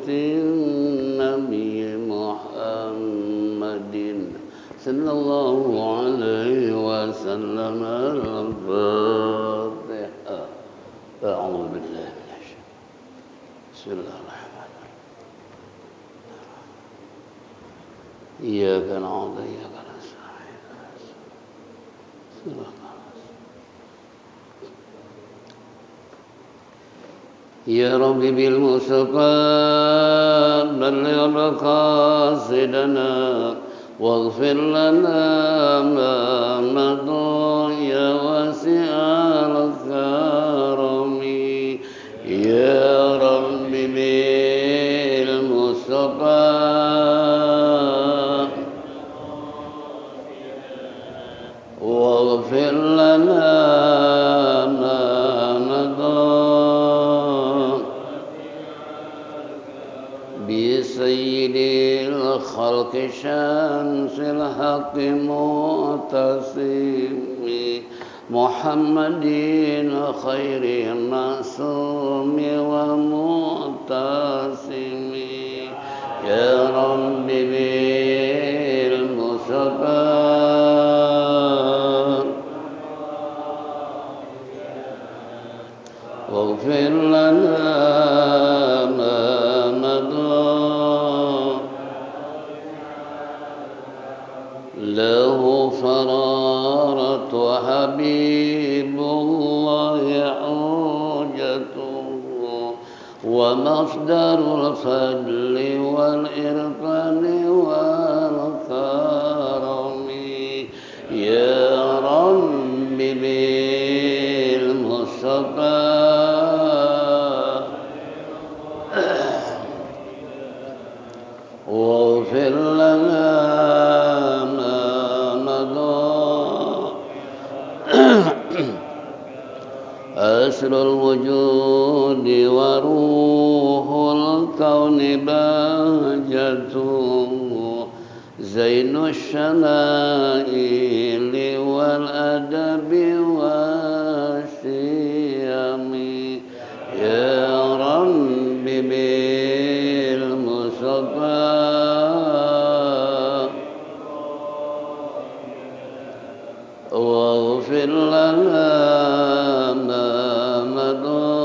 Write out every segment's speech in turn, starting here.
النبي محمد صلى الله عليه وسلم. الفاتحة. أعوذ بالله من الشيطان. بسم الله الرحمن الرحيم. إياك نعبد وإياك نستعين. يا رب بالمصطفى بلغ مقاصدنا واغفر لنا ما مضى يا واسع الكرم. يا رب بالمصطفى واغفر لنا ما مضى بسيد الخلق شمس الحق معتصم محمد خير معصوم ومعتصم. يا رب بالمصطفى واغفر لنا ما مضى له فرارة حبيب الله حجته ومصدر الفضل والإرفان والكرم. يا رب بالمصطفى واغفر لنا ما مضى أسر الوجود وروح الكون بهجته زين الشمائل والأدب والشيم. يا رب بالمصطفى واغفر لنا ما مضى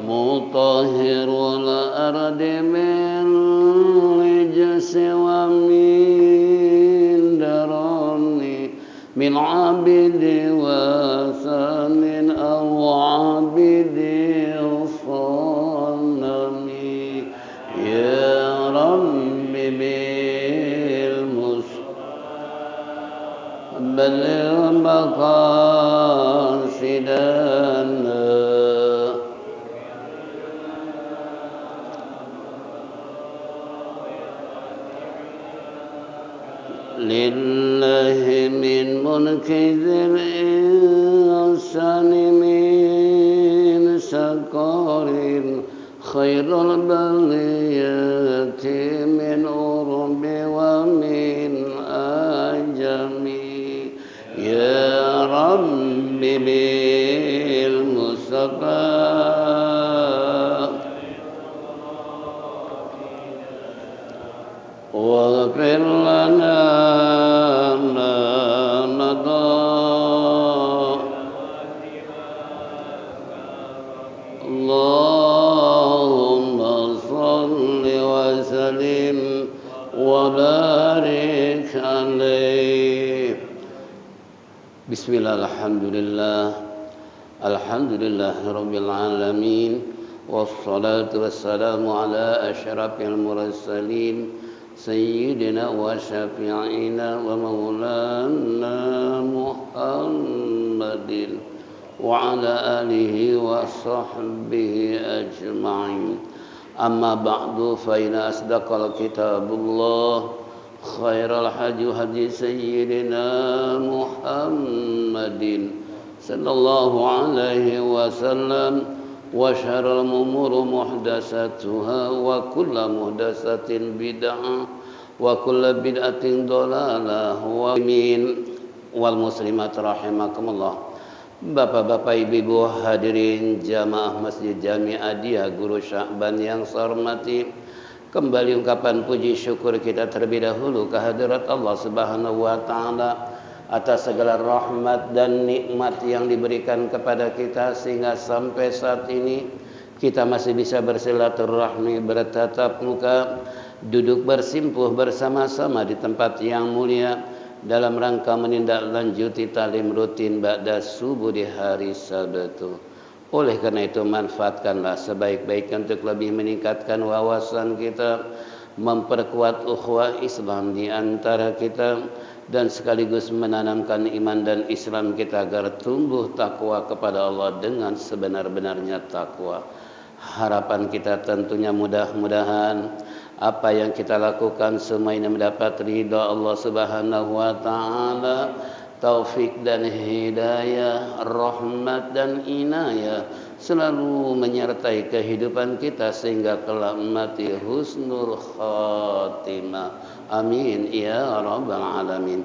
مطهر الأرض من رجس ومن درن من عبد وثن أو عبد صنم. يا رب بلغ مقاصدنا لله من ملك ذي الإنسان من سكر خير البلية من أرب ومن أجم. يا رب بالمصطفى واغفر لنا ما مضى اللهم صل وسلم وبارك عليه. Bismillah, alhamdulillah rabbil alamin wassalatu wassalamu ala asyrafil mursalin sayyidina wa syafi'ina wa maulana Muhammadin wa ala alihi wa sahbihi ajma'in. Amma ba'du, fa inna asdaqal kitabullah khairal hadi sayyidina Muhammadin sallallahu alaihi wasallam wa syarrul umuri muhdatsatuha wa kullu muhdatsatin bid'ah wa kullu bid'atin dhalalah wa min wal muslimat rahimakumullah. Bapak-bapak, ibu-ibu hadirin jamaah Masjid Jami Adia Guru Sya'ban yang saya hormati, kembali ungkapan puji syukur kita terlebih dahulu kehadirat Allah Subhanahu wa taala atas segala rahmat dan nikmat yang diberikan kepada kita sehingga sampai saat ini kita masih bisa bersilaturahmi, bertatap muka, duduk bersimpuh bersama-sama di tempat yang mulia dalam rangka menindaklanjuti talim rutin ba'da subuh di hari Sabtu. Oleh karena itu manfaatkanlah sebaik-baiknya untuk lebih meningkatkan wawasan kita, memperkuat ukhuwah Islam di antara kita, dan sekaligus menanamkan iman dan Islam kita agar tumbuh takwa kepada Allah dengan sebenar-benarnya takwa. Harapan kita tentunya mudah-mudahan apa yang kita lakukan semua ini mendapat ridha Allah Subhanahu wa taala, taufik dan hidayah, rahmat dan inayah selalu menyertai kehidupan kita sehingga kelak mati husnul khatimah. Amin ya rabbal alamin.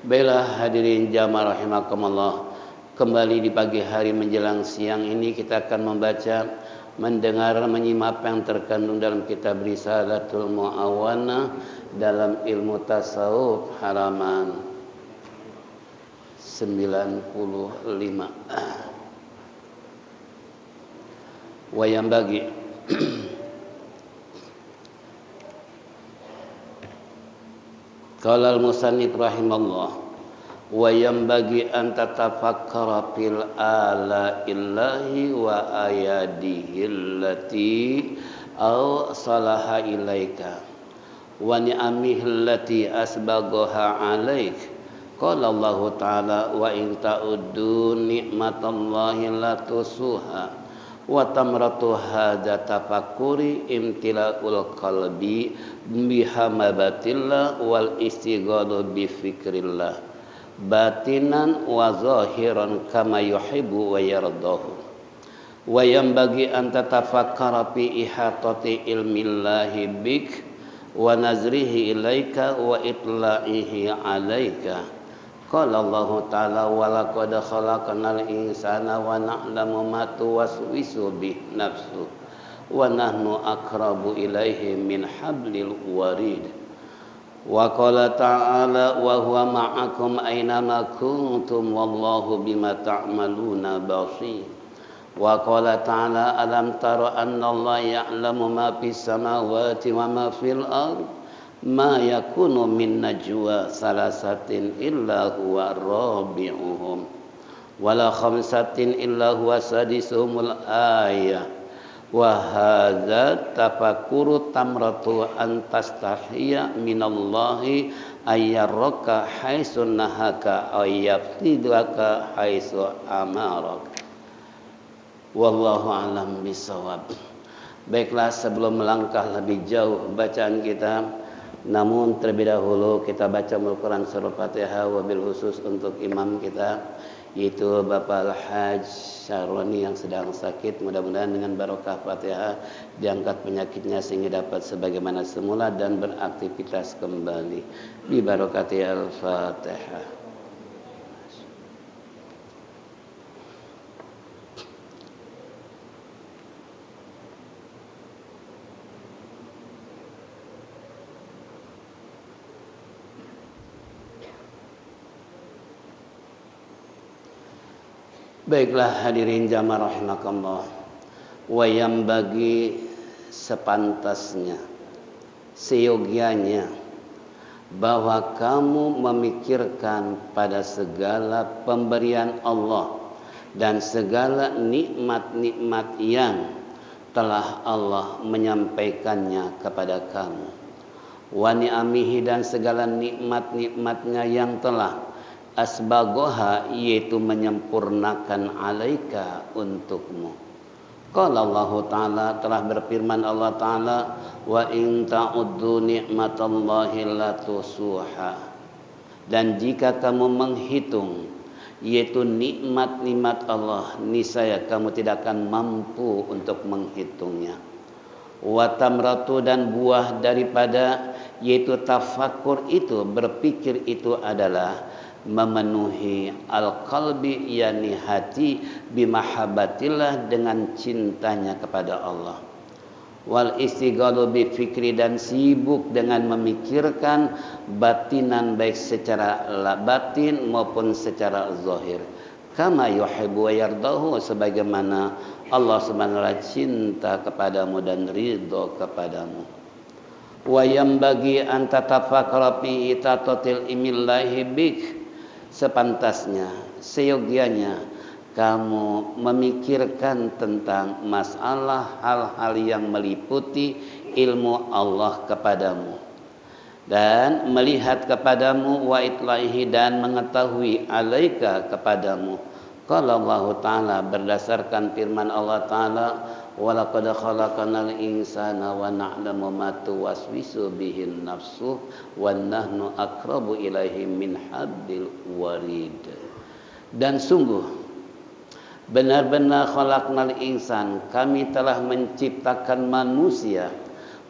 Baiklah hadirin jamaah rahimakumullah, kembali di pagi hari menjelang siang ini kita akan membaca, mendengar, menyimak apa yang terkandung dalam kitab Risalatul Mu'awana dalam ilmu tasawuf halaman 95. Wayang bagi Qala al-musannif rahimallah, wa yanbaghi an tatafakkara fil ala illahi wa ayadihi allati aw salaha ilaika wa ni'amihi allati asbaghaha alaik. Qala Allah ta'ala, wa in ta'uddu ni'matallahi la tusuha wa tamratu hadza tafakkuri imtila'ul qalbi bihamabatillah wal istighalu bi fikrillah batinan wa zahiran kama yuhibbu wa yardahu. Wa yanbaghi an tatafakkara fi ihatati ilmillahi bik wa nazrihi ilaika wa itla'ihi alaika. Qala Allah ta'ala, wa laqad khalaqnal insana wa na'lamu ma tuwaswisu bih nafsu wa nahnu aqrabu ilaihi min hablil warid. Wa qala ta'ala, wa huwa ma'akum aynama kuntum wallahu bima ta'maluna basir. Wa qala ta'ala, alam tara anna Allah ya'lamu ma fis samawati wa ma fil ardh ma yakunu min najwa salasatin illa huwa rabi'uhum wala khamsatin illa huwa sadisuhumul ayah. Wa hadza tafakkuru tamratu an tastahiya minallahi ayyaraka haitsu nahaka ayyaftidaka haitsu amarak. Wallahu a'lam bisawab. Baiklah, sebelum melangkah lebih jauh bacaan kita, namun terlebih dahulu kita baca Al-Quran surah Fatihah, wabil khusus untuk imam kita yaitu Bapak Al-Hajj Syaroni yang sedang sakit. Mudah-mudahan dengan barokah Fatihah diangkat penyakitnya sehingga dapat sebagaimana semula dan beraktivitas kembali. Bi barokati Al-Fatihah. Baiklah hadirin jamaah rahimakumullah, wa yang bagi sepantasnya, seyogianya bahwa kamu memikirkan pada segala pemberian Allah dan segala nikmat-nikmat yang telah Allah menyampaikannya kepada kamu, wa ni'amihi dan segala nikmat-nikmatnya yang telah asbagoha yaitu menyempurnakan alaika untukmu. Qala Allah Ta'ala, telah berfirman Allah Ta'ala, wa in ta'uddu ni'matallahi la tusuha, dan jika kamu menghitung yaitu nikmat-nikmat Allah, niscaya kamu tidak akan mampu untuk menghitungnya. Wa tamratu, dan buah daripada yaitu tafakur itu, berpikir itu adalah memenuhi al-qalbi yakni hati bimahabbatillah dengan cintanya kepada Allah. Wal istighalu bi fikri dan sibuk dengan memikirkan batinan baik secara batin maupun secara zahir. Kama yuhibbu wa yardahu sebagaimana Allah Subhanahu wa taala cinta kepadamu dan ridha kepadamu. Wa yambagi an tatafakkara fi itatatil imillahi bik sepantasnya seyogianya kamu memikirkan tentang masalah hal-hal yang meliputi ilmu Allah kepadamu dan melihat kepadamu wa itlaihi dan mengetahui alaika kepadamu. Qala Allah Ta'ala berdasarkan firman Allah Ta'ala wa laqad khalaqnal insana wa na'lamu ma tuwaswisu bihin nafsuh wa nahnu aqrabu ilaihi min hablil warid. Dan sungguh benar-benar khalaqnal insan kami telah menciptakan manusia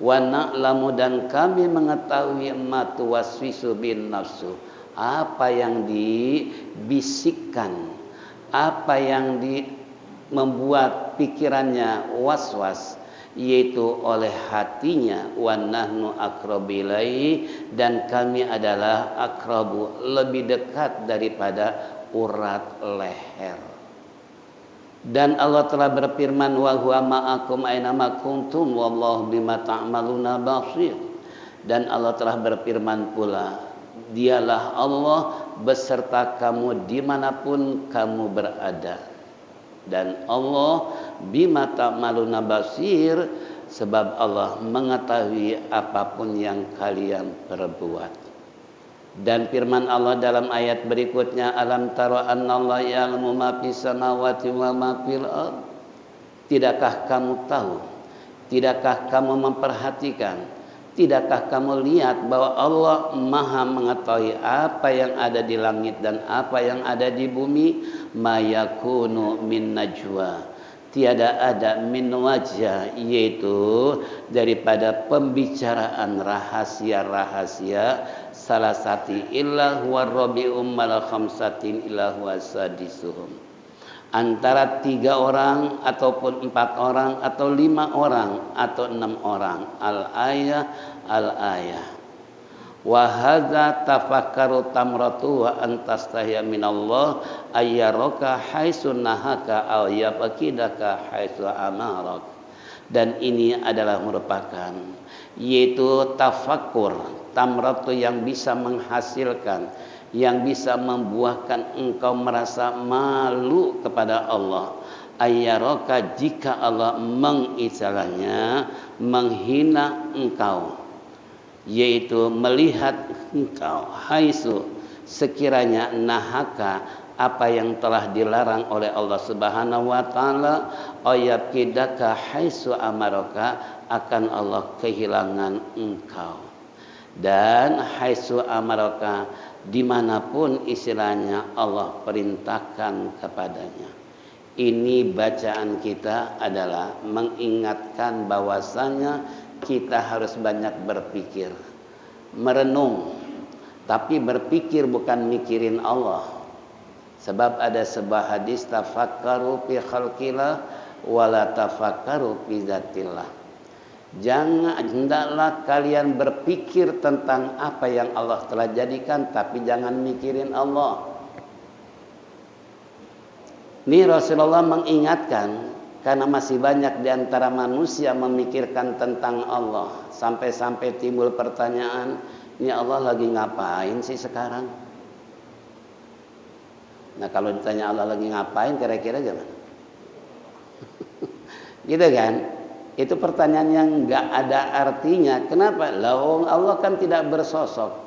wa na'lamu dan kami mengetahui ma tuwaswisu bin nafsuh apa yang dibisikkan, apa yang membuat pikirannya was-was, yaitu oleh hatinya. Wa nahnu aqrabu ilaihi dan kami adalah akrabu lebih dekat daripada urat leher. Dan Allah telah berfirman wa huwa ma'akum aina ma kuntum wallahu bima ta'maluna basir. Dan Allah telah berfirman pula, dialah Allah beserta kamu dimanapun kamu berada. Dan Allah bima ta'maluna basir sebab Allah mengetahui apapun yang kalian perbuat. Dan firman Allah dalam ayat berikutnya, alam tara annallaha ya'lamu ma fis samawati wa ma fil ardh. Tidakkah kamu tahu? Tidakkah kamu memperhatikan? Tidakkah kamu lihat bahwa Allah Maha mengetahui apa yang ada di langit dan apa yang ada di bumi? Ma yakunu min najwa. Tiada ada min wajah, yaitu daripada pembicaraan rahasia-rahasia salah satu illa huwa rabi'um mal khamsatin illa huwa sadisuhum. Antara 3 orang ataupun 4 orang atau 5 orang atau 6 orang. Al-ayah. Wa hadza tafakkaru tamratu wa antastahya minallah ayyaraka haitsu nahaka aw yafkidaka haitsu amarak. Dan ini adalah merupakan yaitu tafakkur tamratu yang bisa menghasilkan, yang bisa membuahkan engkau merasa malu kepada Allah. Ayyaraka jika Allah mengistilahnya menghina engkau, yaitu melihat engkau haitsu sekiranya nahaka apa yang telah dilarang oleh Allah Subhanahu wa taala, ayakidaka haitsu amaraka akan Allah kehilangan engkau. Dan haitsu amaraka dimanapun istilahnya Allah perintahkan kepadanya. Ini bacaan kita adalah mengingatkan bahwasanya kita harus banyak berpikir, merenung, tapi berpikir bukan mikirin Allah. Sebab ada sebuah hadis, tafakkaru fi khalqillah wala tafakkaru fi zatillah. Hendaklah kalian berpikir tentang apa yang Allah telah jadikan, tapi jangan mikirin Allah. Ini Rasulullah mengingatkan, karena masih banyak di antara manusia memikirkan tentang Allah. Sampai-sampai timbul pertanyaan, ini Allah lagi ngapain sih sekarang? Nah kalau ditanya Allah lagi ngapain, kira-kira gimana? Gitu kan? Itu pertanyaan yang gak ada artinya. Kenapa? Allah kan tidak bersosok.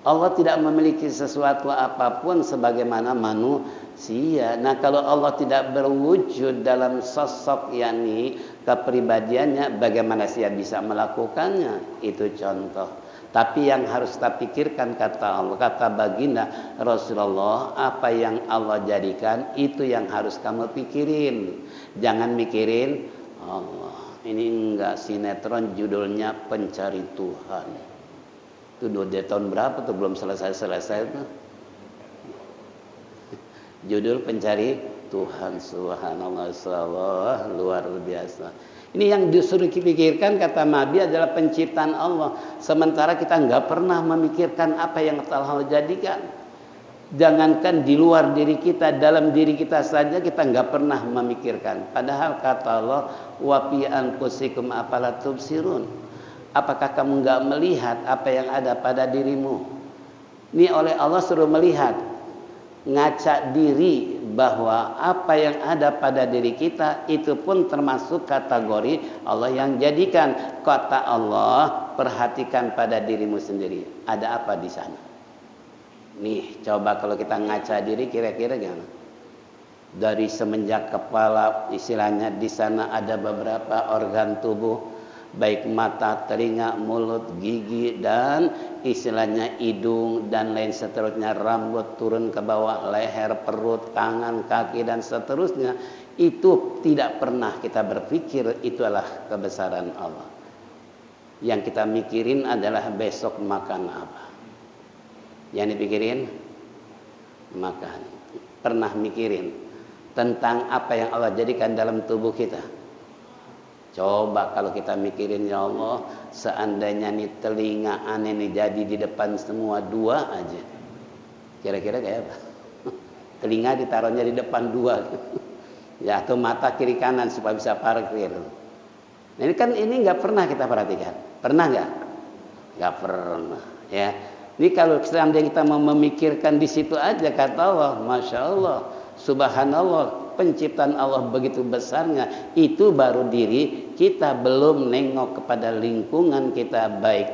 Allah tidak memiliki sesuatu apapun sebagaimana manusia. Nah kalau Allah tidak berwujud dalam sosok yakni kepribadiannya, bagaimana dia bisa melakukannya? Itu contoh. Tapi yang harus kita pikirkan, kata Allah, kata baginda Rasulullah, apa yang Allah jadikan itu yang harus kamu pikirin. Jangan mikirin Allah. Ini enggak sinetron judulnya Pencari Tuhan. Itu udah tahun berapa tuh belum selesai tuh. Judul pencari Tuhan. Subhanallah, Allah luar biasa. Ini yang disuruh dipikirkan kata Nabi adalah penciptaan Allah. Sementara kita nggak pernah memikirkan apa yang Allah jadikan. Jangankan di luar diri kita, dalam diri kita saja kita nggak pernah memikirkan. Padahal kata Allah, wa fi anfusikum afala tubsirun. Apakah kamu nggak melihat apa yang ada pada dirimu? Ini oleh Allah suruh melihat, ngaca diri bahwa apa yang ada pada diri kita itu pun termasuk kategori Allah yang jadikan. Kata Allah, perhatikan pada dirimu sendiri. Ada apa di sana? Nih, coba kalau kita ngaca diri kira-kira gimana? Dari semenjak kepala, istilahnya di sana ada beberapa organ tubuh, baik mata, telinga, mulut, gigi, dan istilahnya hidung dan lain seterusnya, rambut turun ke bawah, leher, perut, tangan, kaki dan seterusnya. Itu tidak pernah kita berpikir itu adalah kebesaran Allah. Yang kita mikirin adalah besok makan apa. Yang dipikirin makan. Pernah mikirin tentang apa yang Allah jadikan dalam tubuh kita? Coba kalau kita mikirin, ya Allah, seandainya nih telinga aneh nih jadi di depan semua dua aja, kira-kira kayak apa? Telinga ditaruhnya di depan dua, ya, atau mata kiri kanan supaya bisa parkir. Nah, ini kan ini nggak pernah kita perhatikan. Pernah nggak? Nggak pernah. Ya. Ini kalau seandainya kita mau memikirkan di situ aja, kata Allah, Masya Allah, Subhanallah, penciptaan Allah begitu besarnya. Itu baru diri kita, belum nengok kepada lingkungan kita, baik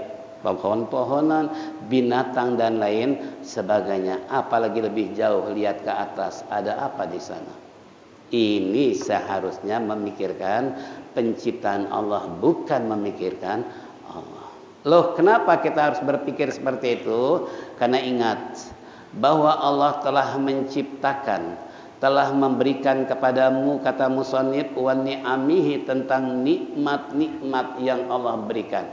pohon-pohonan, binatang dan lain sebagainya. Apalagi lebih jauh lihat ke atas, ada apa di sana? Ini seharusnya memikirkan penciptaan Allah, bukan memikirkan Allah. Loh, kenapa kita harus berpikir seperti itu? Karena ingat bahwa Allah telah menciptakan, telah memberikan kepadamu, kata musannif, wa ni'amihi, tentang nikmat-nikmat yang Allah berikan,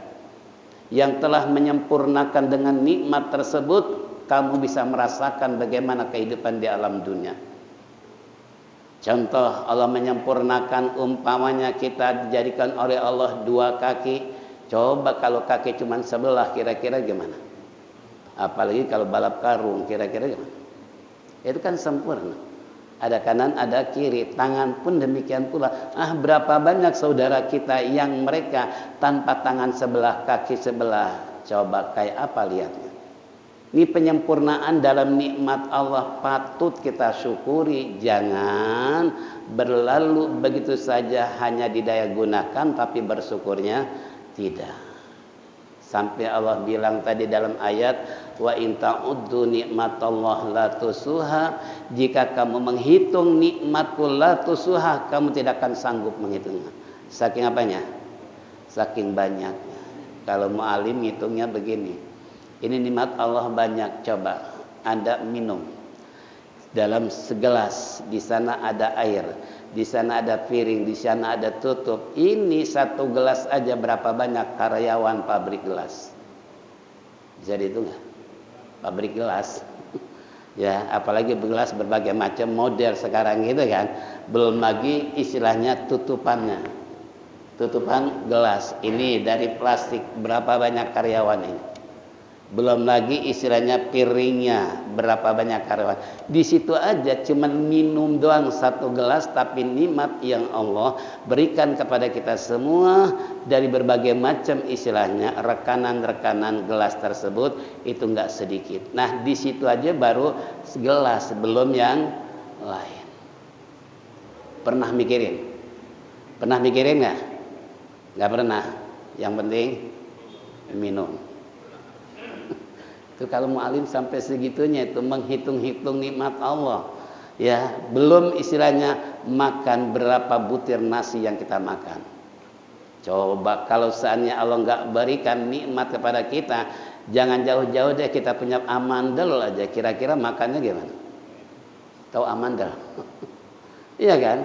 yang telah menyempurnakan. Dengan nikmat tersebut kamu bisa merasakan bagaimana kehidupan di alam dunia. Contoh, Allah menyempurnakan, umpamanya kita dijadikan oleh Allah dua kaki. Coba kalau kaki cuma sebelah, kira-kira gimana? Apalagi kalau balap karung, kira-kira gimana? Itu kan sempurna. Ada kanan, ada kiri, tangan pun demikian pula. Berapa banyak saudara kita yang mereka tanpa tangan sebelah, kaki sebelah. Coba kayak apa lihatnya? Ini penyempurnaan dalam nikmat Allah, patut kita syukuri. Jangan berlalu begitu saja hanya didaya gunakan, tapi bersyukurnya tidak. Sampai Allah bilang tadi dalam ayat, wa in ta'uddu nikmatallah la tusuha, jika kamu menghitung nikmatku la tusuha, kamu tidak akan sanggup menghitungnya. Saking apanya? Saking banyaknya. Kalau mu'alim hitungnya begini, ini nikmat Allah banyak. Coba Anda minum dalam segelas, di sana ada air, di sana ada piring, di sana ada tutup. Ini satu gelas aja berapa banyak karyawan pabrik gelas? Bisa dihitung nggak? Pabrik gelas, ya, apalagi gelas berbagai macam model sekarang gitu kan. Belum lagi istilahnya tutupannya, tutupan gelas ini dari plastik, berapa banyak karyawan ini? Belum lagi istilahnya piringnya, berapa banyak karyawan. Di situ aja cuman minum doang satu gelas, tapi nikmat yang Allah berikan kepada kita semua dari berbagai macam istilahnya rekanan-rekanan gelas tersebut itu enggak sedikit. Nah, di situ aja baru segelas, belum yang lain. Pernah mikirin? Pernah mikirin enggak? Enggak pernah. Yang penting minum. Itu kalau mu'alim sampai segitunya itu menghitung-hitung nikmat Allah. Ya, belum istilahnya makan berapa butir nasi yang kita makan. Coba kalau seandainya Allah enggak berikan nikmat kepada kita, jangan jauh-jauh deh kita punya amandel aja, kira-kira makannya gimana? Tahu amandel? Iya kan?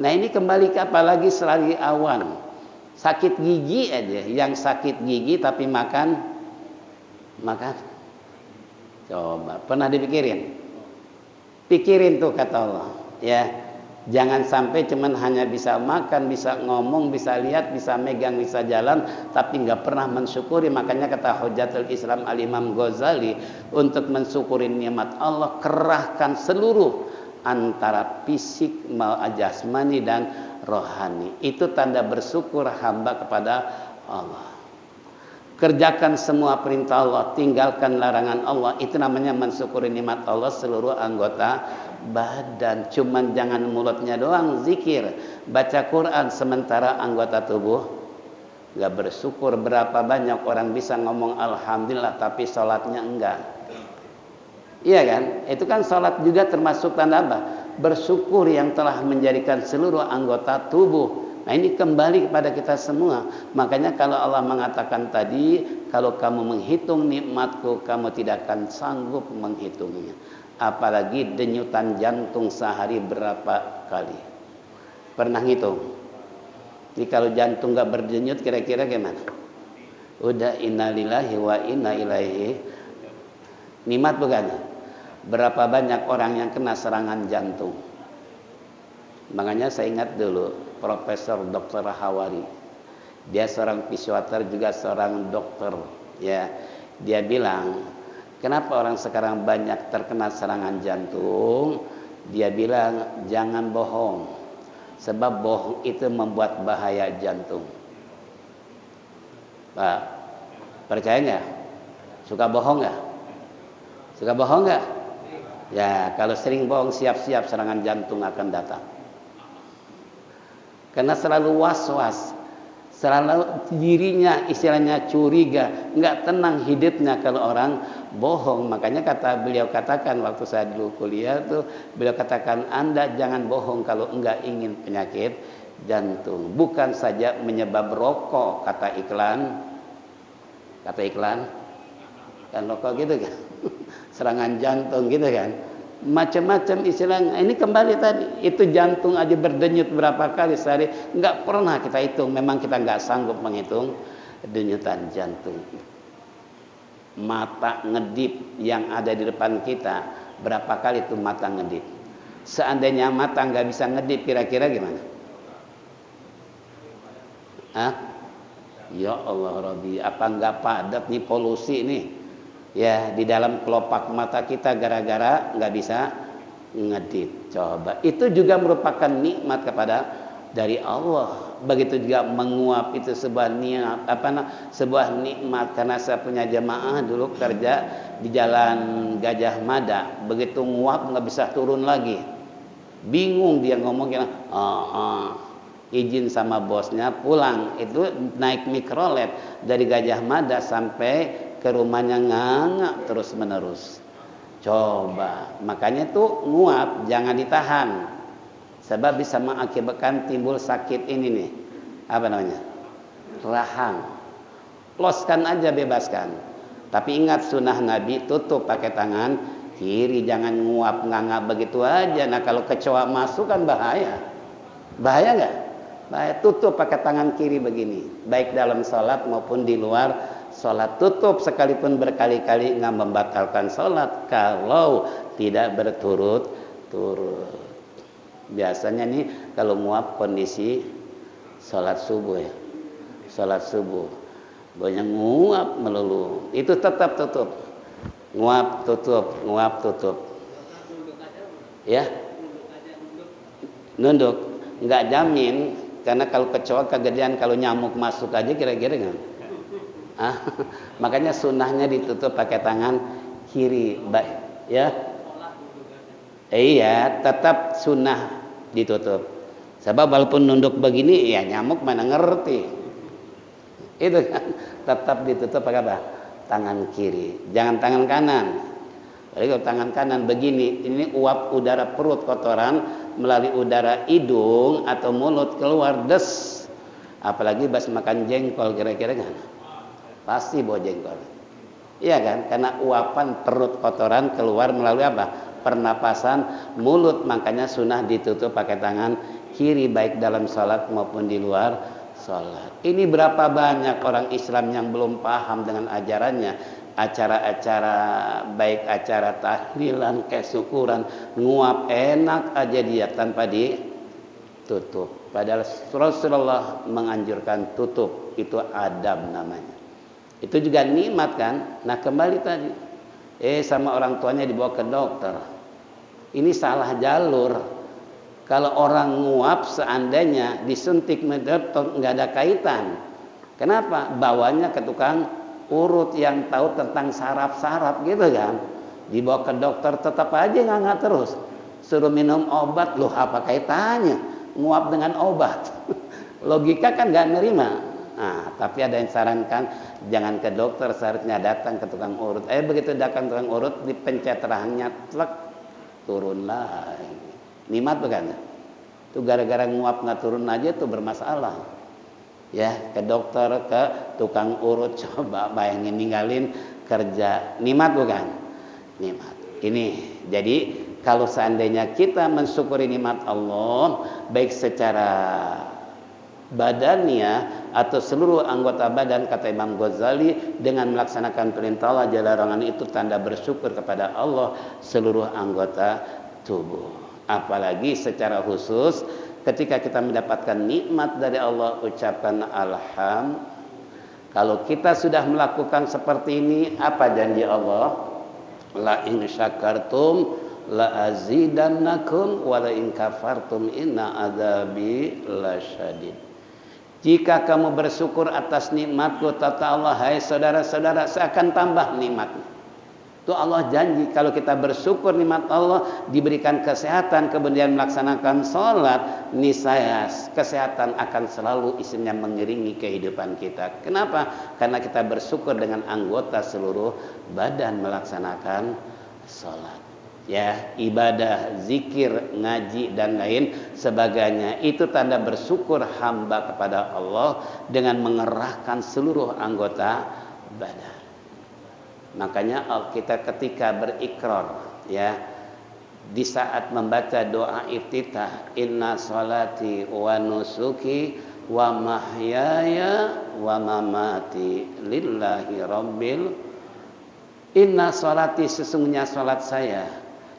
Nah, ini kembali ke apalagi selagi awan. Sakit gigi aja, yang sakit gigi tapi makan. Coba, pernah dipikirin? Pikirin tuh kata Allah, ya. Jangan sampai cuman hanya bisa makan, bisa ngomong, bisa lihat, bisa megang, bisa jalan, tapi nggak pernah mensyukuri. Makanya kata Hujatul Islam Al-Imam Ghazali, untuk mensyukuri nikmat Allah kerahkan seluruh antara fisik, jasmani dan rohani. Itu tanda bersyukur hamba kepada Allah. Kerjakan semua perintah Allah, tinggalkan larangan Allah. Itu namanya mensyukuri nikmat Allah seluruh anggota badan. Cuman jangan mulutnya doang zikir, baca Quran, sementara anggota tubuh gak bersyukur. Berapa banyak orang bisa ngomong alhamdulillah tapi sholatnya enggak. Iya kan? Itu kan sholat juga termasuk tanda apa? Bersyukur yang telah menjadikan seluruh anggota tubuh. Nah ini kembali kepada kita semua. Makanya kalau Allah mengatakan tadi, kalau kamu menghitung nikmatku, kamu tidak akan sanggup menghitungnya. Apalagi denyutan jantung sehari berapa kali. Pernah ngitung? Jadi kalau jantung gak berdenyut kira-kira gimana? Udah innalillahi wa inna ilaihi. Nikmat bukan? Berapa banyak orang yang kena serangan jantung? Makanya saya ingat dulu Profesor Dr. Hawari. Dia seorang fisioterapi juga seorang dokter, ya. Dia bilang, kenapa orang sekarang banyak terkena serangan jantung? Dia bilang, jangan bohong. Sebab bohong itu membuat bahaya jantung. Pak, percaya nggak? Suka bohong nggak? Suka bohong nggak? Ya, kalau sering bohong siap-siap serangan jantung akan datang. Karena selalu was-was, selalu dirinya istilahnya curiga, nggak tenang hidupnya kalau orang bohong. Makanya beliau katakan waktu saya dulu kuliah tuh, beliau katakan Anda jangan bohong kalau enggak ingin penyakit jantung. Bukan saja menyebab rokok, kata iklan kan rokok gitu kan, serangan jantung gitu kan. Macam-macam istilahnya. Ini kembali tadi, itu jantung aja berdenyut berapa kali sehari, nggak pernah kita hitung. Memang kita nggak sanggup menghitung denyutan jantung. Mata ngedip yang ada di depan kita, berapa kali itu mata ngedip? Seandainya mata nggak bisa ngedip, kira-kira gimana? Hah? Ya Allah Rabbi, apa nggak padat nih polusi nih? Ya, di dalam kelopak mata kita gara-gara nggak bisa ngedip. Coba, itu juga merupakan nikmat dari Allah. Begitu juga menguap, itu sebuah nikmat. Karena saya punya jamaah dulu kerja di Jalan Gajah Mada, begitu nguap nggak bisa turun lagi, bingung dia ngomongnya. Izin sama bosnya pulang, itu naik mikrolet dari Gajah Mada sampai ke rumahnya nganga terus menerus. Coba, makanya tuh nguap jangan ditahan, sebab bisa mengakibatkan timbul sakit ini nih, apa namanya, rahang. Loskan aja, bebaskan. Tapi ingat sunnah Nabi, tutup pakai tangan kiri, jangan nguap nganga begitu aja. Nah kalau kecoa masuk kan bahaya nggak? Bahaya. Tutup pakai tangan kiri begini, baik dalam sholat maupun di luar sholat. Tutup sekalipun berkali-kali nggak membatalkan sholat kalau tidak berturut-turut. Biasanya nih kalau nguap kondisi sholat subuh ya, sholat subuh banyak nguap melulu, itu tetap tutup, nguap tutup ya, nunduk nggak jamin. Karena kalau kecoa kegedean, kalau nyamuk masuk aja kira-kira nggak? Makanya sunnahnya ditutup pakai tangan kiri, ya. Iya, tetap sunnah ditutup. Sebab walaupun nunduk begini, ya nyamuk mana ngerti. Itu kan, tetap ditutup pakai apa? Tangan kiri, jangan tangan kanan. Jadi kalau tangan kanan begini, ini uap udara perut kotoran melalui udara hidung atau mulut keluar des. Apalagi pas makan jengkol kira-kira kan? Pasti bawa jengkol. Iya kan? Karena uapan perut kotoran keluar melalui apa? Pernapasan mulut. Makanya sunnah ditutup pakai tangan kiri baik dalam sholat maupun di luar sholat. Ini berapa banyak orang Islam yang belum paham dengan ajarannya. acara-acara baik acara tahlilan, kesyukuran, nguap enak aja dia tanpa ditutup. Padahal Rasulullah menganjurkan tutup, itu adab namanya. Itu juga nikmat kan. Nah kembali tadi, sama orang tuanya dibawa ke dokter. Ini salah jalur. Kalau orang nguap seandainya disuntik dokter nggak ada kaitan. Kenapa? Bawanya ke tukang urut yang tahu tentang saraf-saraf gitu kan. Dibawa ke dokter tetap aja nggak terus. Suruh minum obat, loh apa kaitannya? Nguap dengan obat. Logika kan nggak nerima. Nah, tapi ada yang sarankan jangan ke dokter, seharusnya datang ke tukang urut. Begitu datang tukang urut dipencet rahangnya, tlek, turun lagi. Nikmat bukan? Itu gara-gara nguap nggak turun aja tuh bermasalah. Ya, ke dokter, ke tukang urut, coba bayangin ninggalin kerja. Nikmat bukan? Nikmat. Ini jadi kalau seandainya kita mensyukuri nikmat Allah baik secara badannya atau seluruh anggota badan, kata Imam Ghazali, dengan melaksanakan perintah Allah jalla larangan itu tanda bersyukur kepada Allah seluruh anggota tubuh. Apalagi secara khusus ketika kita mendapatkan nikmat dari Allah, ucapkan alhamdulillah. Kalau kita sudah melakukan seperti ini, apa janji Allah? La in syakartum la azidannakum wa la in kafartum inna adzabi lasyadid. Jika kamu bersyukur atas nikmatku, kata Allah, hai saudara-saudara, saya akan tambah nikmatnya. Itu Allah janji kalau kita bersyukur nikmat Allah, diberikan kesehatan, kemudian melaksanakan sholat, niscaya kesehatan akan selalu isinya mengiringi kehidupan kita. Kenapa? Karena kita bersyukur dengan anggota seluruh badan melaksanakan sholat. Ya, ibadah, zikir, ngaji dan lain sebagainya itu tanda bersyukur hamba kepada Allah dengan mengerahkan seluruh anggota badan. Makanya kita ketika berikrar, ya, di saat membaca doa iftitah, inna sholati wa nusuki wa mahyaya wa mamati lillahi rabbil, inna sholati, sesungguhnya sholat saya,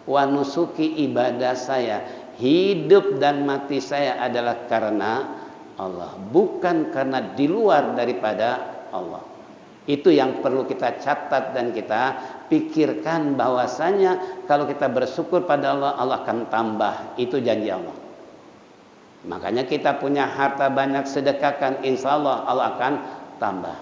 wa nusuki, ibadah saya, hidup dan mati saya adalah karena Allah, bukan karena di luar daripada Allah. Itu yang perlu kita catat dan kita pikirkan, bahwasanya kalau kita bersyukur pada Allah, Allah akan tambah. Itu janji Allah. Makanya kita punya harta banyak, sedekahkan, insya Allah Allah akan tambah.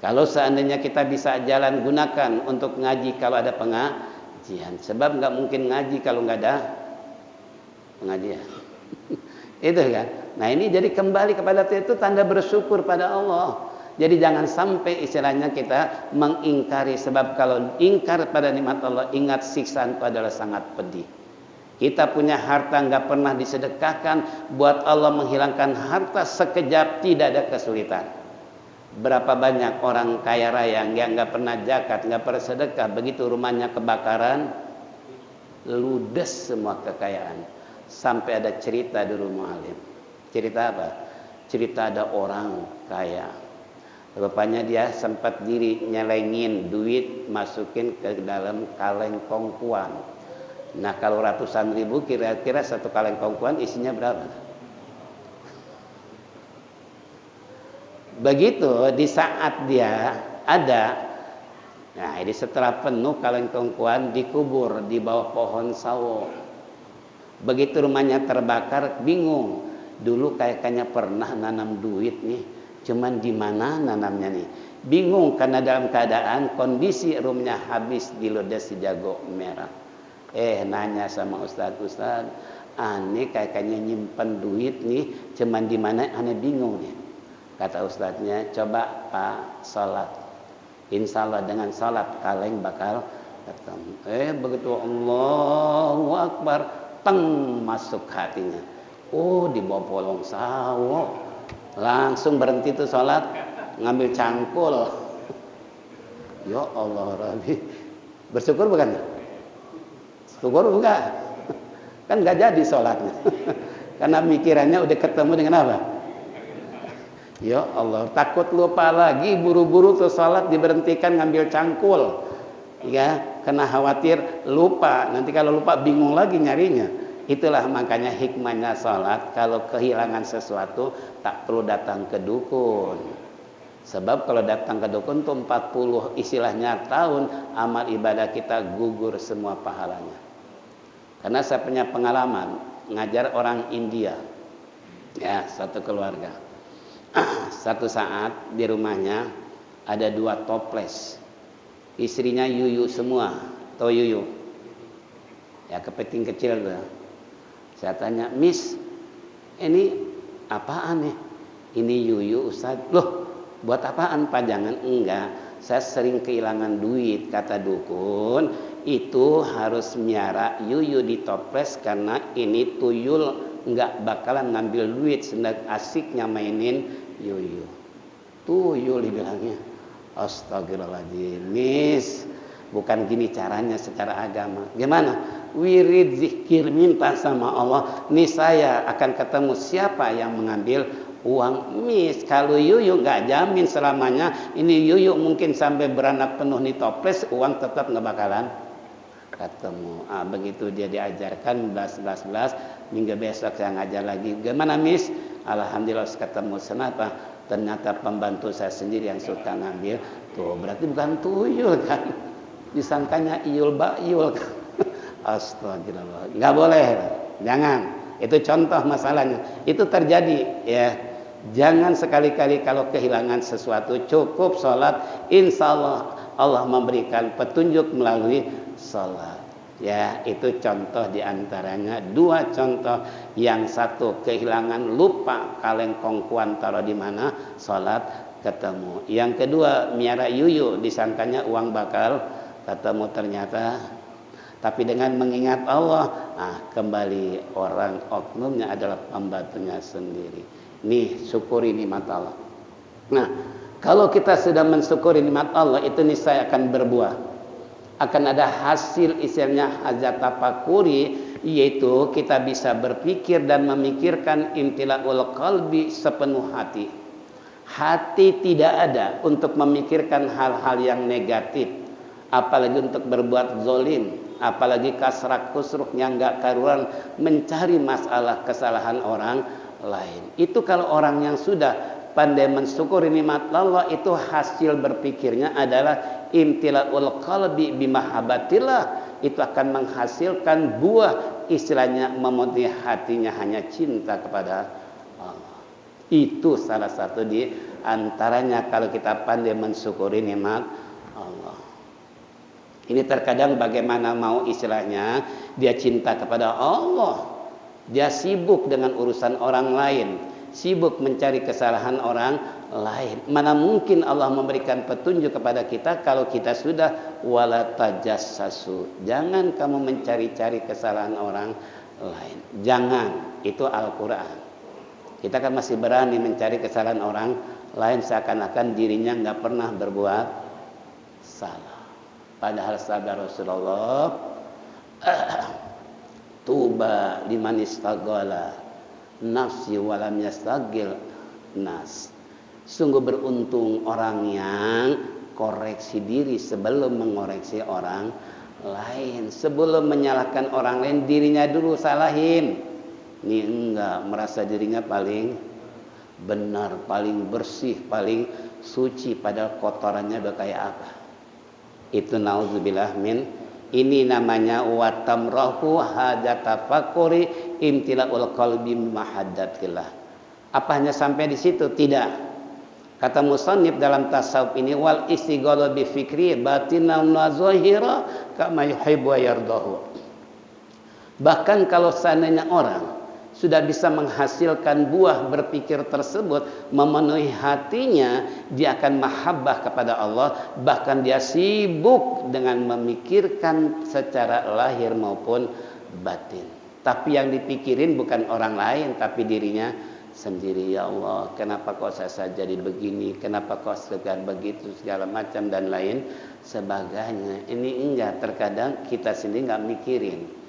Kalau seandainya kita bisa jalan, gunakan untuk ngaji kalau ada pengajian. Sebab nggak mungkin ngaji kalau nggak ada pengajian. Itu kan. Nah ini jadi kembali kepada itu tanda bersyukur pada Allah. Jadi jangan sampai istilahnya kita mengingkari, sebab kalau ingkar pada nikmat Allah, ingat siksaan itu adalah sangat pedih. Kita punya harta nggak pernah disedekahkan, buat Allah menghilangkan harta sekejap tidak ada kesulitan. Berapa banyak orang kaya raya yang nggak pernah zakat, nggak pernah sedekah, begitu rumahnya kebakaran, ludes semua kekayaan. Sampai ada cerita di rumah alim. Cerita apa? Cerita ada orang kaya. Rupanya dia sempat diri nyelengin duit, masukin ke dalam kaleng kongkuan. Nah kalau ratusan ribu, kira-kira satu kaleng kongkuan isinya berapa? Begitu di saat dia ada, nah ini setelah penuh kaleng kongkuan dikubur di bawah pohon sawo. Begitu rumahnya terbakar, bingung. Dulu kayaknya pernah nanam duit nih. Cuman di mana nanamnya nih? Bingung karena dalam keadaan kondisi rumahnya habis diludes si jago merah. Nanya sama Ustadz, aneh kayaknya nyimpen duit nih, cuman di mana aneh bingung nih. Kata ustadznya, coba Pak salat. Insya Allah dengan salat kaleng bakal ketemu. Begitu Allahu Akbar, teng masuk hatinya. Oh di bawah polong sawo. Langsung berhenti tuh sholat, ngambil cangkul. Ya Allah Rabbi, bersyukur bukan? Syukur bukan? Kan nggak jadi sholatnya, karena mikirannya udah ketemu dengan apa? Ya Allah, takut lupa lagi, buru-buru tuh salat diberhentikan ngambil cangkul. Ya, karena khawatir lupa. Nanti kalau lupa bingung lagi nyarinya. Itulah makanya hikmahnya salat. Kalau kehilangan sesuatu tak perlu datang ke dukun. Sebab kalau datang ke dukun tuh 40 istilahnya tahun amal ibadah kita gugur semua pahalanya. Karena saya punya pengalaman ngajar orang India. Ya, satu keluarga. Satu saat di rumahnya ada 2 toples. Istrinya yuyu semua. Tahu yuyu? Ya, kepiting kecil tuh. Saya tanya, "Miss, ini apaan nih?" "Ini yuyu, Ustaz." "Loh, buat apaan pajangan?" "Enggak, saya sering kehilangan duit," kata dukun. "Itu harus miara yuyu di toples karena ini tuyul enggak bakalan ngambil duit, sedang asiknya mainin yuyu." Tuyul dibilangnya. Astagfirullahaladzim, Miss, bukan gini caranya secara agama. Gimana? Wirid zikir, minta sama Allah, nih saya akan ketemu siapa yang mengambil uang. Miss, kalau yuyu nggak jamin selamanya. Ini yuyu mungkin sampai beranak penuh nih toples, uang tetap nggak bakalan ketemu. Begitu dia diajarkan belas. Minggu besok saya ngajar lagi. Gimana, Miss? Alhamdulillah ketemu. Kenapa? Ternyata pembantu saya sendiri yang suka ngambil. Tuh berarti bukan tuyul kan, disangkanya iyul bayul. Astagfirullah, nggak boleh, jangan. Itu contoh masalahnya. Itu terjadi ya. Jangan sekali-kali kalau kehilangan sesuatu, cukup sholat, insya Allah memberikan petunjuk melalui sholat. Ya, itu contoh diantaranya. 2 contoh. Yang satu kehilangan, lupa kaleng kongkuan taruh di mana, sholat ketemu. Yang kedua miara yuyu, disangkanya uang bakal ketemu, ternyata. Tapi dengan mengingat Allah, kembali orang oknumnya adalah pembantunya sendiri. Nih, syukuri nikmat Allah. Nah, kalau kita sudah mensyukuri nikmat Allah, itu niscaya akan berbuah. Akan ada hasil, istilahnya hajat tafakuri, yaitu kita bisa berpikir dan memikirkan imtila'ul qalbi sepenuh hati. Hati tidak ada untuk memikirkan hal-hal yang negatif, apalagi untuk berbuat zolim, apalagi kasrak kusruk yang gak karuan mencari masalah kesalahan orang lain. Itu kalau orang yang sudah pandai mensyukuri nikmat Allah, itu hasil berpikirnya adalah imtila'ul qalbi bimahabbatillah. Itu akan menghasilkan buah, istilahnya memenuhi hatinya hanya cinta kepada Allah. Itu salah satu di antaranya kalau kita pandai mensyukuri nikmat Allah. Ini terkadang bagaimana mau istilahnya dia cinta kepada Allah, dia sibuk dengan urusan orang lain, sibuk mencari kesalahan orang lain. Mana mungkin Allah memberikan petunjuk kepada kita kalau kita sudah wala tajassasu. Jangan kamu mencari-cari kesalahan orang lain. Jangan. Itu Al-Quran. Kita kan masih berani mencari kesalahan orang lain seakan-akan dirinya nggak pernah berbuat salah. Padahal sabda Rasulullah, tuba liman istaghala nafsi walam yastagil nas. Sungguh beruntung orang yang koreksi diri sebelum mengoreksi orang lain. Sebelum menyalahkan orang lain, dirinya dulu salahin. Ini enggak, merasa dirinya paling benar, paling bersih, paling suci, padahal kotorannya udah kayak apa. Itu nauzubillah min. Ini namanya watamrahu hajatafakuri imtila'ul qalbi mahaddatillah. Apa hanya sampai di situ? Tidak. Kata musannif dalam tasawuf ini, wal istighala bi fikri batinan wa zahira kama yuhibbu wa yardahu. Bahkan kalau seandainya orang sudah bisa menghasilkan buah berpikir tersebut, memenuhi hatinya, dia akan mahabbah kepada Allah. Bahkan dia sibuk dengan memikirkan secara lahir maupun batin. Tapi yang dipikirin bukan orang lain, tapi dirinya sendiri. Ya Allah, kenapa kok saya jadi begini, kenapa kok segar begitu, segala macam dan lain sebagainya. Ini enggak, terkadang kita sendiri enggak mikirin.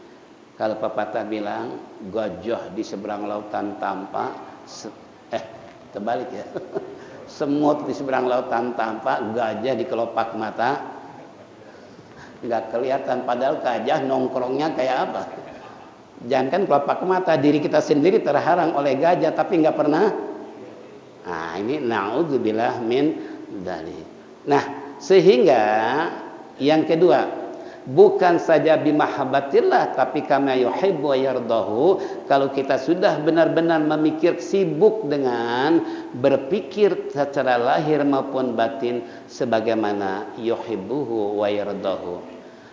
Kalau pepatah bilang gajah di seberang lautan tampak, Terbalik ya. Semut di seberang lautan tampak, gajah di kelopak mata nggak kelihatan, padahal gajah nongkrongnya kayak apa. Jangan kelopak mata, diri kita sendiri terharang oleh gajah tapi nggak pernah. Nah ini naudzubillah min dzalik. Nah sehingga yang kedua, bukan saja bimahabbatillah tapi kama yuhibbu wa yardahu. Kalau kita sudah benar-benar memikir, sibuk dengan berpikir secara lahir maupun batin sebagaimana yuhibbuhu wa yardahu,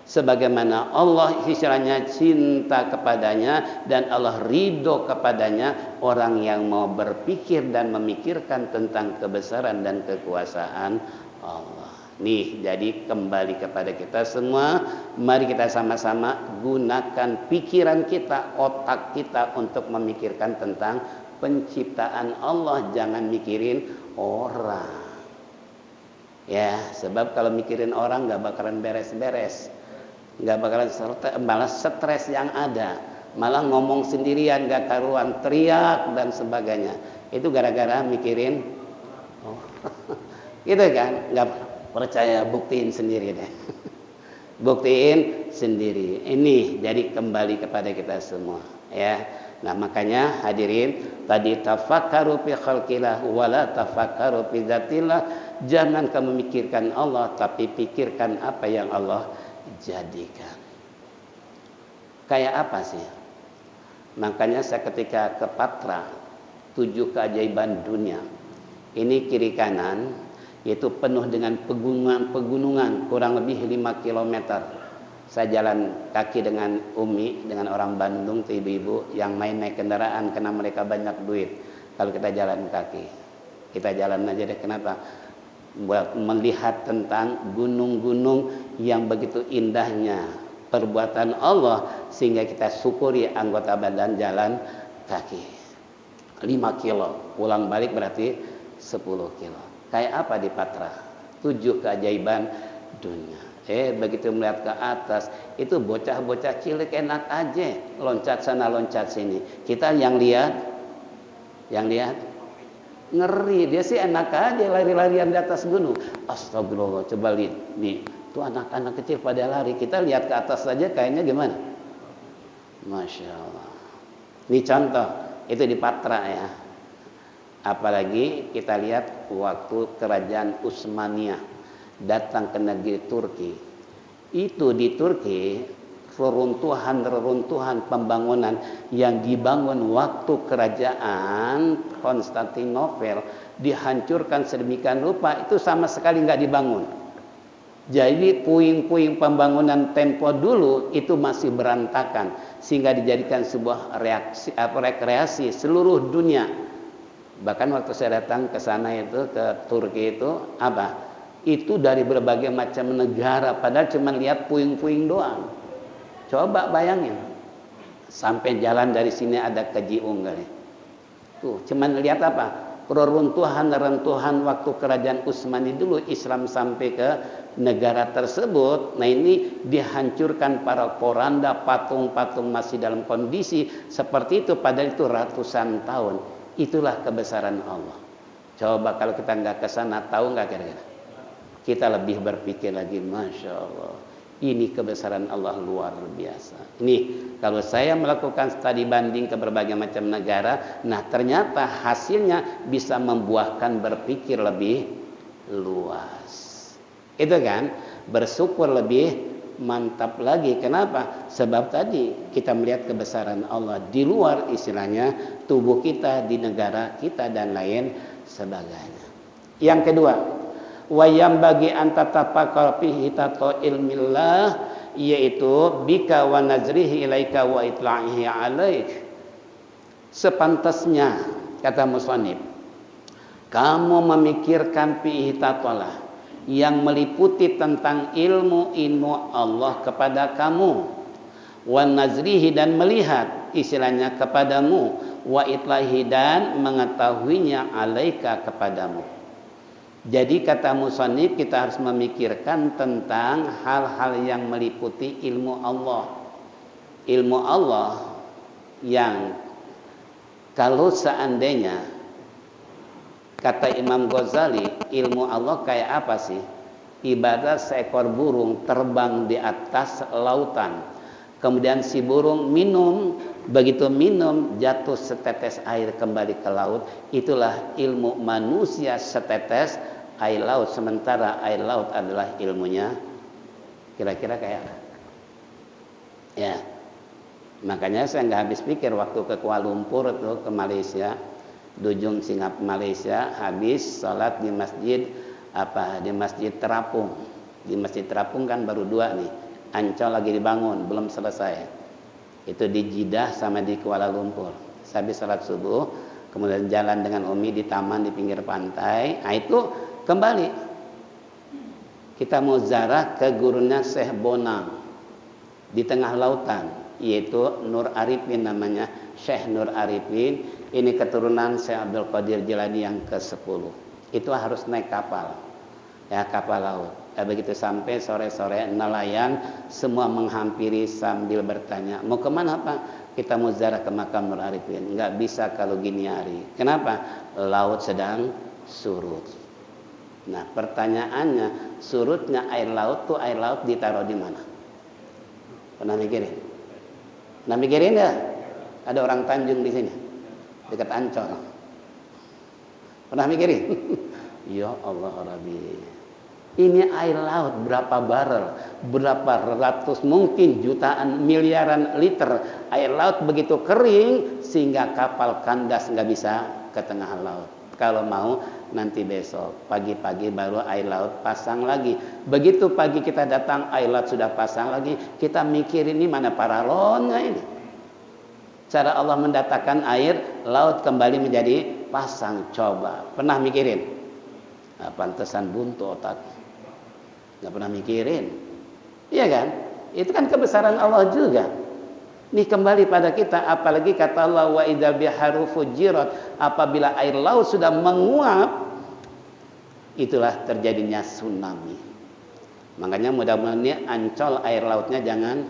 sebagaimana Allah istilahnya cinta kepadanya dan Allah ridho kepadanya, orang yang mau berpikir dan memikirkan tentang kebesaran dan kekuasaan Allah. Nih, jadi kembali kepada kita semua, mari kita sama-sama gunakan pikiran kita, otak kita untuk memikirkan tentang penciptaan Allah, jangan mikirin orang. Ya, sebab kalau mikirin orang nggak bakalan beres-beres, nggak bakalan malah stres yang ada, malah ngomong sendirian gak karuan, teriak dan sebagainya. Itu gara-gara mikirin gitu kan. Nggak percaya, buktiin sendiri deh. Buktiin sendiri. Ini jadi kembali kepada kita semua ya. Nah makanya hadirin, tadi tafakkaru fi khalqillah wala tafakkaru fi dzatillah. Jangan kamu mikirkan Allah, tapi pikirkan apa yang Allah jadikan. Kayak apa sih? Makanya saya ketika ke Patra, 7 keajaiban dunia, ini kiri kanan yaitu penuh dengan pegunungan kurang lebih 5 km. Saya jalan kaki dengan Umi, dengan orang Bandung, ibu-ibu yang naik kendaraan karena mereka banyak duit. Kalau kita jalan kaki, kita jalan aja deh. Kenapa? Buat melihat tentang gunung-gunung yang begitu indahnya perbuatan Allah, sehingga kita syukuri anggota badan jalan kaki 5 kilo, pulang balik berarti 10 kilo. Kayak apa di Patra? 7 keajaiban dunia. Begitu melihat ke atas, itu bocah-bocah cilik enak aja, loncat sana loncat sini. Kita yang lihat ngeri. Dia sih enak aja lari-larian di atas gunung. Astagfirullah, coba lihat nih, tuh anak-anak kecil pada lari. Kita lihat ke atas saja kayaknya gimana? Masya Allah. Ini contoh, itu di Patra ya. Apalagi kita lihat waktu kerajaan Utsmaniyah datang ke negeri Turki. Itu di Turki reruntuhan pembangunan yang dibangun waktu kerajaan Konstantinopel dihancurkan sedemikian rupa, itu sama sekali nggak dibangun. Jadi puing-puing pembangunan tempo dulu itu masih berantakan, sehingga dijadikan sebuah rekreasi seluruh dunia. Bahkan waktu saya datang ke sana itu, ke Turki itu apa? Itu dari berbagai macam negara, padahal cuma lihat puing-puing doang. Coba bayangin, sampai jalan dari sini ada ke Jiung kali. Tuh, cuma lihat apa? Reruntuhan waktu kerajaan Utsmani dulu, Islam sampai ke negara tersebut. Nah ini dihancurkan para poranda, patung-patung masih dalam kondisi seperti itu, padahal itu ratusan tahun. Itulah kebesaran Allah. Coba kalau kita nggak ke sana, tahu nggak kira-kira? Kita lebih berpikir lagi, Masya Allah, ini kebesaran Allah luar biasa. Ini kalau saya melakukan studi banding ke berbagai macam negara, nah ternyata hasilnya bisa membuahkan berpikir lebih luas. Itu kan, bersyukur lebih mantap lagi. Kenapa? Sebab tadi kita melihat kebesaran Allah di luar istilahnya tubuh kita, di negara kita dan lain sebagainya. Yang kedua, wayam bagi antatafakar fihi tato ilmillah, yaitu bika wa nazrihi ilaika wa itla'ihi alaik. Sepantasnya, kata musannif, kamu memikirkan fihi tatolah, yang meliputi tentang ilmu Allah kepada kamu, wa nazrihi dan melihat istilahnya kepadamu, wa itlahi dan mengetahuinya alaika kepadamu. Jadi kata musannif, kita harus memikirkan tentang hal-hal yang meliputi ilmu Allah. Ilmu Allah yang kalau seandainya Kata Imam Ghazali, ilmu Allah kayak apa sih? Ibarat seekor burung terbang di atas lautan. Kemudian si burung minum, begitu minum jatuh setetes air kembali ke laut. Itulah ilmu manusia, setetes air laut. Sementara air laut adalah ilmunya kira-kira kayak apa? Ya, makanya saya nggak habis pikir waktu ke Kuala Lumpur tuh, ke Malaysia, Dujung Singapura Malaysia, habis sholat di masjid di masjid Terapung. Di masjid Terapung kan baru 2 nih, Ancol lagi dibangun, belum selesai. Itu di Jeddah sama di Kuala Lumpur. Saya habis sholat subuh, kemudian jalan dengan Umi di taman di pinggir pantai. Nah itu kembali kita mau ziarah ke gurunya Syekh Bonang di tengah lautan, yaitu Nur Arifin namanya, Syekh Nur Arifin. Ini keturunan Syekh Abdul Qadir Jilani yang ke-10. Itu harus naik kapal, ya, kapal laut. Begitu sampai sore-sore, nelayan semua menghampiri sambil bertanya, mau kemana Pak? Kita mau ziarah ke makam Nur Arifin. Nggak bisa kalau gini hari. Kenapa? Laut sedang surut. Nah pertanyaannya, surutnya air laut tuh, air laut ditaruh di mana? Pernah mikirin? Pernah mikirin ya? Ada orang Tanjung di sini, dekat Ancol. Pernah mikirin? Ya Allah Rabbi, ini air laut berapa barel, berapa ratus, mungkin jutaan, miliaran liter air laut begitu kering sehingga kapal kandas nggak bisa ke tengah laut. Kalau mau nanti besok pagi-pagi baru air laut pasang lagi. Begitu pagi kita datang air laut sudah pasang lagi, kita mikir ini mana paralonnya ini. Cara Allah mendatangkan air laut kembali menjadi pasang, coba. Pernah mikirin? Nah, pantesan buntu otak. Nggak pernah mikirin. Iya kan? Itu kan kebesaran Allah juga. Ini kembali pada kita, apalagi kata Allah wa idzal biharu fujirat, apabila air laut sudah menguap, itulah terjadinya tsunami. Makanya mudah-mudahan Ancol air lautnya jangan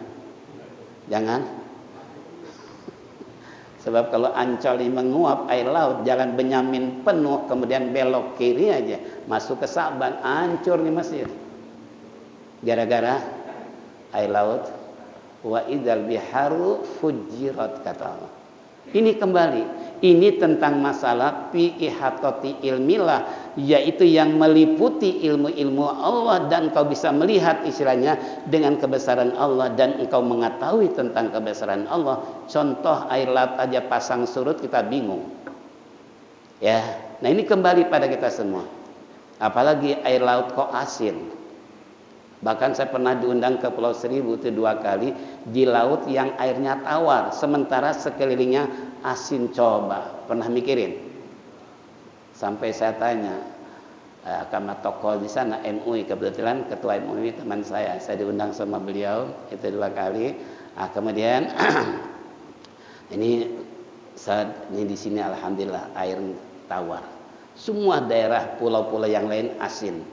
sebab kalau Ancol ini menguap air laut, jalan Benyamin penuh, kemudian belok kiri aja masuk ke Saban, hancur nih masjid. Gara-gara air laut. Wa idzal biharu fujirat, kata Allah. Ini kembali, ini tentang masalah fi ihatati ilmillah, yaitu yang meliputi ilmu-ilmu Allah dan kau bisa melihat istilahnya dengan kebesaran Allah dan engkau mengetahui tentang kebesaran Allah. Contoh air laut aja pasang surut kita bingung. Ya, nah ini kembali pada kita semua. Apalagi air laut kok asin. Bahkan saya pernah diundang ke Pulau Seribu itu 2 kali di laut yang airnya tawar, sementara sekelilingnya asin. Coba, pernah mikirin? Sampai saya tanya, karena tokoh di sana MUI, kebetulan ketua MUI teman saya diundang sama beliau itu 2 kali. Kemudian ini di sini alhamdulillah air tawar. Semua daerah pulau-pulau yang lain asin.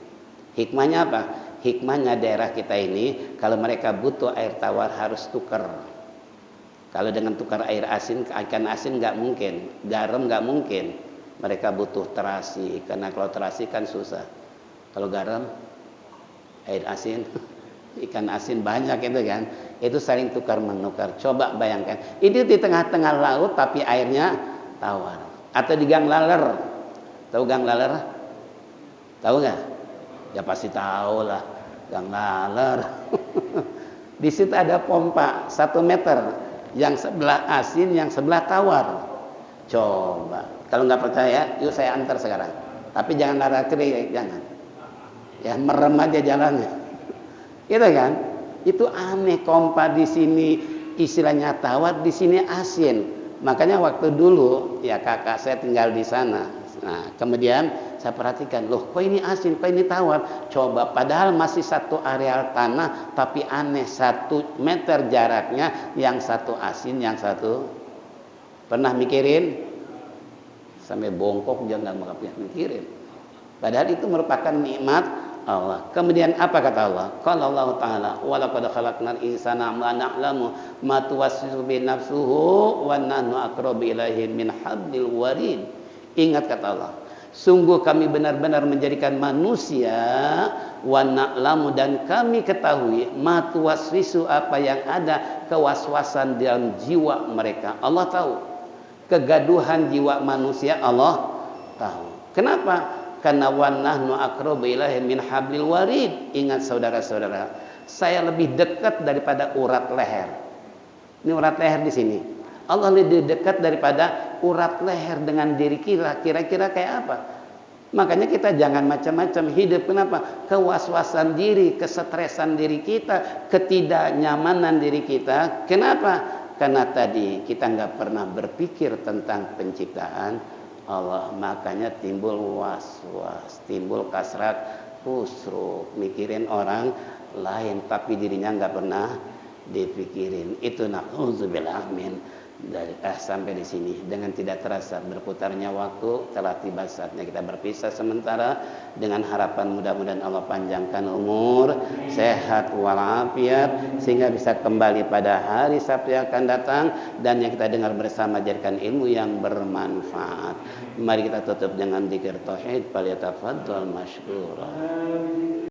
Hikmahnya apa? Hikmahnya daerah kita ini kalau mereka butuh air tawar harus tukar. Kalau dengan tukar air asin, ikan asin nggak mungkin, garam nggak mungkin. Mereka butuh terasi, karena kalau terasi kan susah. Kalau garam, air asin, ikan asin banyak itu kan. Itu saling tukar menukar. Coba bayangkan, ini di tengah-tengah laut tapi airnya tawar. Atau di Gang Laler, tahu Gang Laler? Tahu nggak? Ya pasti tahu lah, Gang Laler. Di situ ada pompa 1 meter, yang sebelah asin, yang sebelah tawar. Coba, kalau nggak percaya, yuk saya antar sekarang. Tapi jangan lari kiri, jangan. Ya merem aja jalannya. Gitu kan? Itu aneh, pompa di sini istilahnya tawar, di sini asin. Makanya waktu dulu ya kakak saya tinggal di sana. Nah, kemudian saya perhatikan, loh kok ini asin, kok ini tawar? Coba, padahal masih satu areal tanah, tapi aneh 1 meter jaraknya, yang satu asin, yang satu. Pernah mikirin? Sampai bongkok jangan mikirin. Padahal itu merupakan nikmat Allah. Kemudian apa kata Allah? Qala Allah Ta'ala, wa laqad khalaqnal insana ma na'lamu ma tuwaswisu bi nafsuhu wa nahnu aqrabu ilaihi min hablil warid. Ingat kata Allah, Sungguh kami benar-benar menjadikan manusia wa na'lamu, dan kami ketahui ma tuwaswisu, apa yang ada kewaswasan dalam jiwa mereka. Allah tahu kegaduhan jiwa manusia, Allah tahu. Kenapa? Karena wa nahnu aqrabu ilaihi min hablil warid. Ingat saudara-saudara, saya lebih dekat daripada urat leher. Ini urat leher di sini. Allah lebih dekat daripada urat leher dengan diri kita. Kira-kira kayak apa? Makanya kita jangan macam-macam hidup. Kenapa? Kewaswasan diri, kesetresan diri kita, ketidaknyamanan diri kita. Kenapa? Karena tadi kita nggak pernah berpikir tentang penciptaan Allah. Makanya timbul was-was, timbul kasrat khusruk, mikirin orang lain tapi dirinya nggak pernah dipikirin. Itu na'udzubillah min. Dari sampai di sini dengan tidak terasa berputarnya waktu, telah tiba saatnya kita berpisah sementara, dengan harapan mudah-mudahan Allah panjangkan umur, sehat walafiat, sehingga bisa kembali pada hari Sabtu yang akan datang, dan yang kita dengar bersama jadikan ilmu yang bermanfaat. Mari kita tutup dengan dzikir tauhid. Falyatafaddal mashkura.